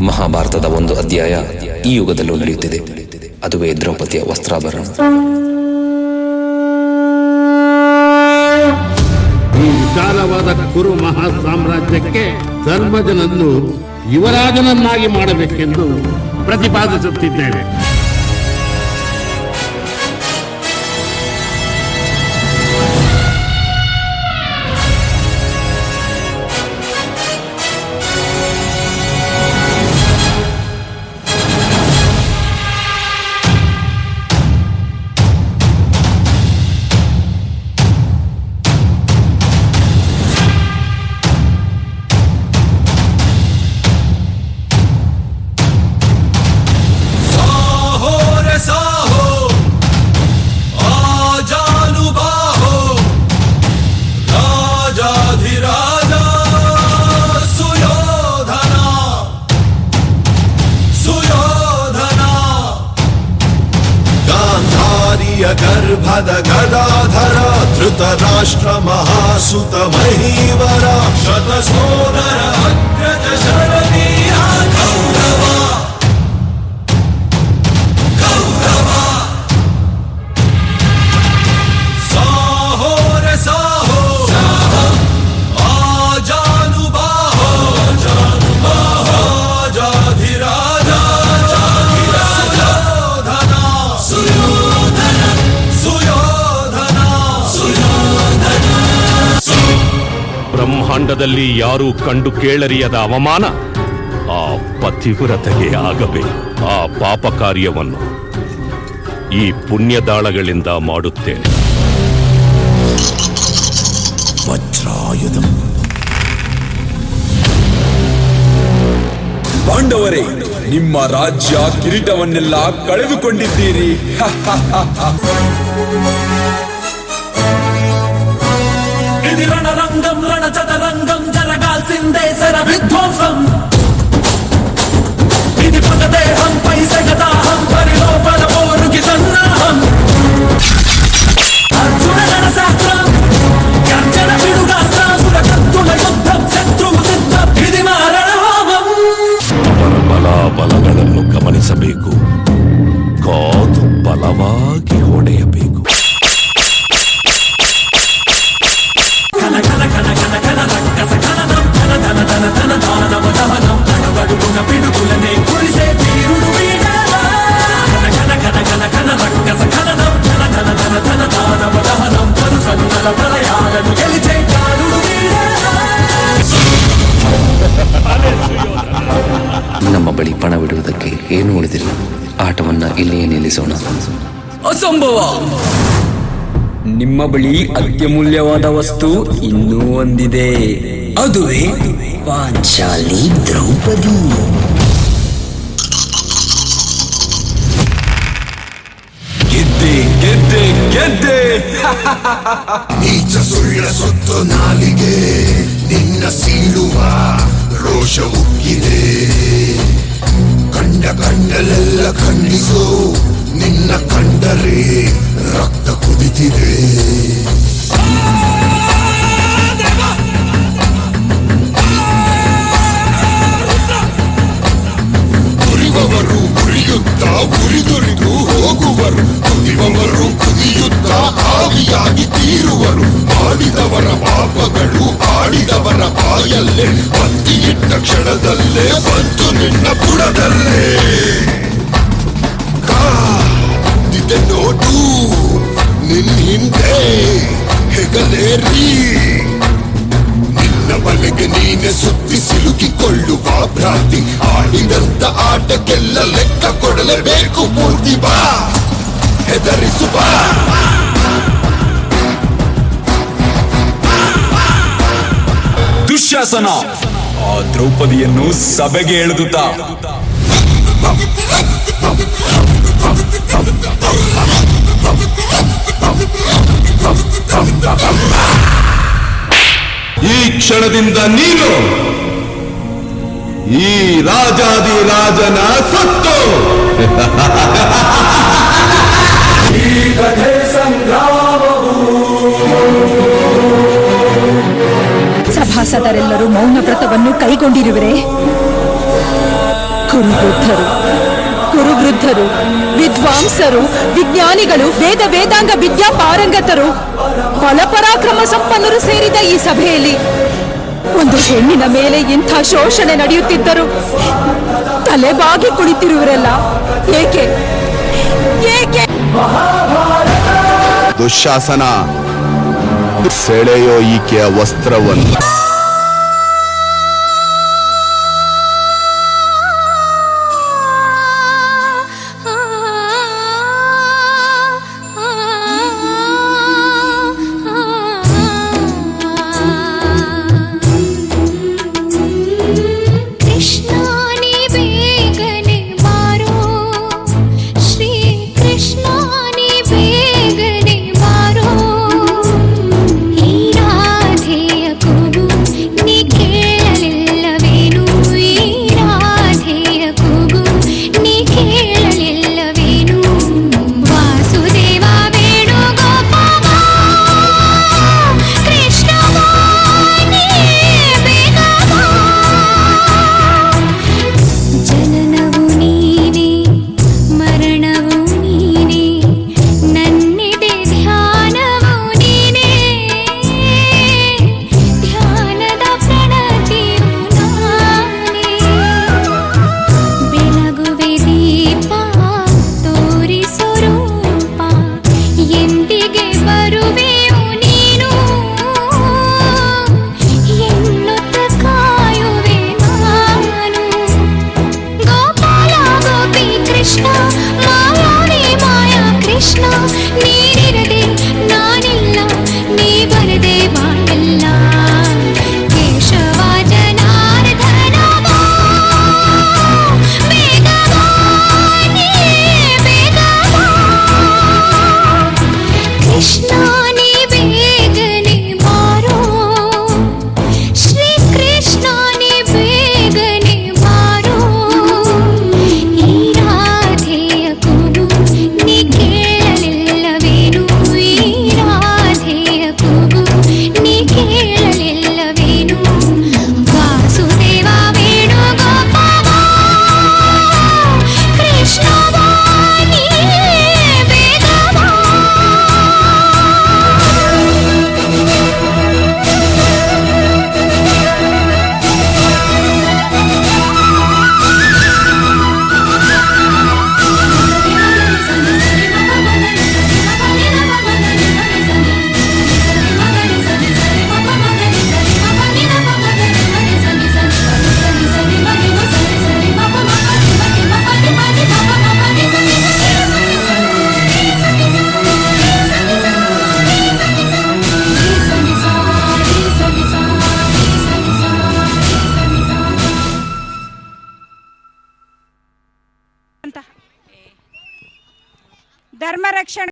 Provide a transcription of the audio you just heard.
ಮಹಾಭಾರತದ ಒಂದು ಅಧ್ಯಾಯ ಈ ಯುಗದಲ್ಲೂ ನಡೆಯುತ್ತಿದೆ. ಅದುವೇ ದ್ರೌಪದಿಯ ವಸ್ತ್ರಾಭರಣ. ಈ ವಿಶಾಲವಾದ ಕುರು ಮಹಾ ಸಾಮ್ರಾಜ್ಯಕ್ಕೆ ಧರ್ಮಜನನ್ನು ಯುವರಾಜನನ್ನಾಗಿ ಮಾಡಬೇಕೆಂದು ಪ್ರತಿಪಾದಿಸುತ್ತಿದ್ದೇವೆ. गर्भद गदाधर धृतराष्ट्र महासुत महीवर शतसोदर अग्रज शरवीर कौरव कौरव साहो रे साहो आजानुबाहो आजाधिराजा ಬ್ರಹ್ಮಾಂಡದಲ್ಲಿ ಯಾರೂ ಕಂಡು ಕೇಳರಿಯದ ಅವಮಾನ ಆ ಪತಿವ್ರತೆಗೆ ಆಗಬೇಕು. ಆ ಪಾಪ ಕಾರ್ಯವನ್ನು ಈ ಪುಣ್ಯದಾಳಗಳಿಂದ ಮಾಡುತ್ತೇನೆ. ವಜ್ರಾಯುಧ. ಪಾಂಡವರೇ, ನಿಮ್ಮ ರಾಜ್ಯ ಕಿರೀಟವನ್ನೆಲ್ಲ ಕಳೆದುಕೊಂಡಿದ್ದೀರಿ. ఇది రణరంగం రణచదరంగం జరగాల్సిందే శర విధ్వంసం. ఇది పగదేహంపై సగదాహం పరిలోపల ఓరుకి సన్నాహం. అర్జున రణశాస్త్రం గర్జన పిడుగాస్త్రం సురకత్తుల యుద్ధం శత్రువు సిద్ధం. ఇది మా రణహోమం. ಅವರ ಬಲಾಬಲಗಳನ್ನು ಗಮನಿಸಬೇಕು, ಕಾದು ಬಲವಾಗಿ ಹೊಡೆಯಬೇಕು. ನಮ್ಮ ಬಳಿ ಪಣವಿಡುವುದಕ್ಕೆ ಏನೂ ಉಳಿದಿಲ್ಲ. ಆಟವನ್ನ ಇಲ್ಲಿಯೇ ನಿಲ್ಲಿಸೋಣ. ಅಸಂಭವ. ನಿಮ್ಮ ಬಳಿ ಅತ್ಯಮೂಲ್ಯವಾದ ವಸ್ತು ಇನ್ನೂ ಒಂದಿದೆ. ಅದುವೇ ಪಾಂಚಾಲಿ ದ್ರೌಪದಿ. ಗೆದ್ದೆ ಗೆದ್ದೆ ಗೆದ್ದೆ. ನೀಚ ಸುಳ್ಳ ಸೊತ್ತು ನಾಲಿಗೆ ನಿನ್ನ ಸೀಳುವ ರೋಷ ಉಕ್ಕಿದೆ. ಕಂಡಲೆಲ್ಲ ಖಂಡಿಸು, ನಿನ್ನ ಕಂಡರೆ ರಕ್ತ ಕುದಿತಿದೆ. ಉರಿಯುವವರು ಉರಿಯುತ್ತಾ ಉರಿದುರಿದು ಹೋಗುವರು, ಕುದಿಯುವವರು ಕುದಿಯುತ್ತಾ ಆವಿಯಾಗಿ ತೀರುವರು. ಮಾಡಿದವರ ಪಾಪಗಳು ಆಡಿದವರ ಬಾಯಲ್ಲೇ ಬತ್ತಿಯಿಟ್ಟ ಕ್ಷಣದಲ್ಲೇ ಬಂತು ನಿನ್ನ ಬುಡದಲ್ಲೇ. ಕಾದಿದೆ ನೋಡು ನಿನ್ನ ಹಿಂದೆ ಹೆಗಲೇರಿ. ನಿನ್ನ ಬಲೆಗೆ ನೀನೆ ಸುತ್ತಿ ಸಿಲುಕಿಕೊಳ್ಳುವ ಭ್ರಾಂತಿ. ಆಡಿದಂತ ಆಟಕ್ಕೆಲ್ಲ ಲೆಕ್ಕ ಕೊಡಲೇಬೇಕು. ಪೂರ್ತಿ ಬಾ, ಹೆದರಿಸು ಬಾ. ದುಶ್ಯಾಸನ ಆ ದ್ರೌಪದಿಯನ್ನು ಸಭೆಗೆ ಎಳೆದುತ್ತಾ ಈ ಕ್ಷಣದಿಂದ ನೀನು ಈ ರಾಜಾದಿರಾಜನ ಸತ್ತು. ಈ ಕಥೆ ಸಂಗ್ರಾಮವು ಸಭಾಸದರೆಲ್ಲರೂ ಮೌನ ವ್ರತವನ್ನು ಕೈಗೊಂಡಿರುವರೆ. ಕುರುವೃದ್ಧರು, ವಿದ್ವಾಂಸರು, ವಿಜ್ಞಾನಿಗಳು, ವೇದಾಂಗ ವಿದ್ಯಾ ಪಾರಂಗತರು, ಬಲಪರಾಕ್ರಮ ಸಂಪನ್ನರು ಸೇರಿದ ಈ ಸಭೆಯಲ್ಲಿ ಒಂದು ಹೆಣ್ಣಿನ ಮೇಲೆ ಇಂಥ ಶೋಷಣೆ ನಡೆಯುತ್ತಿದ್ದರು ತಲೆಬಾಗಿ ಕುಳಿತಿರುವರೆಲ್ಲ ಏಕೆ ಏಕೆ? ದುಶ್ಯಾಸನ, ಸೆಳೆಯೋ ಈಕೆಯ ವಸ್ತ್ರವನ್ನು. ಧರ್ಮ ರಕ್ಷಣೆ